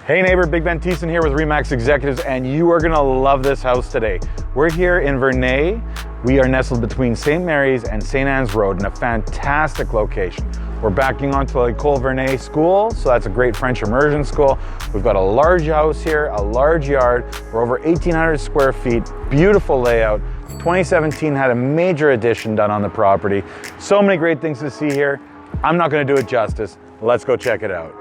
Hey neighbor, BigBen Thiessen here with RE/MAX Executives, and you are gonna love this house today. We're here in Varennes. We are nestled between St. Mary's and St. Anne's Road in a fantastic location. We're backing onto the Ecole Varennes school, so that's a great French immersion school. We've got a large house here, a large yard. We're over 1,800 square feet, beautiful layout. 2017 had a major addition done on the property. So many great things to see here. I'm not gonna do it justice. Let's go check it out.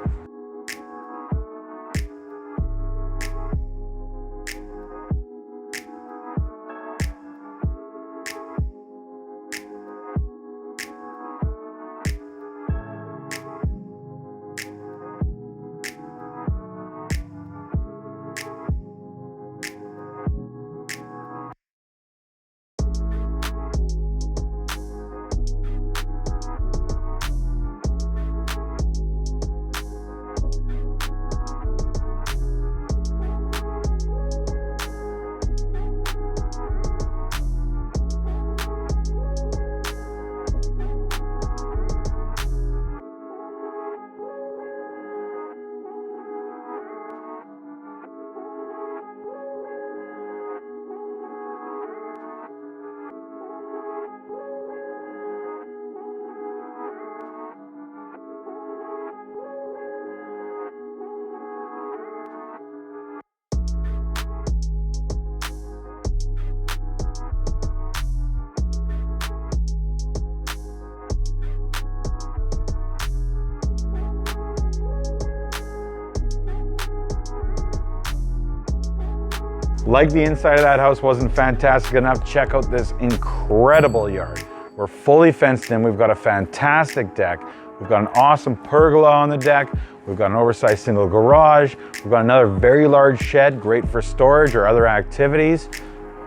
Like the inside of that house wasn't fantastic enough, check out this incredible yard. We're fully fenced in, we've got a fantastic deck, we've got an awesome pergola on the deck, we've got an oversized single garage, we've got another very large shed, great for storage or other activities.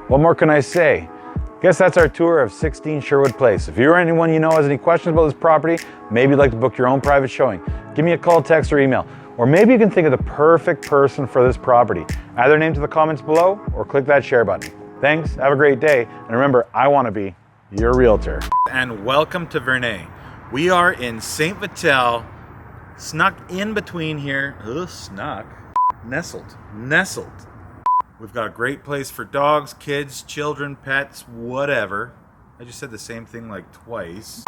What more can I say? Guess that's our tour of 16 Sherwood Place. If you or anyone you know has any questions about this property, maybe you'd like to book your own private showing, give me a call, text, or email. Or maybe you can think of the perfect person for this property. Add their name to the comments below or click that share button. Thanks, have a great day, and remember, I want to be your realtor. And welcome to Varennes. We are in St. Vital, snuck in between here, nestled. We've got a great place for dogs, kids, children, pets, whatever. I just said the same thing like twice.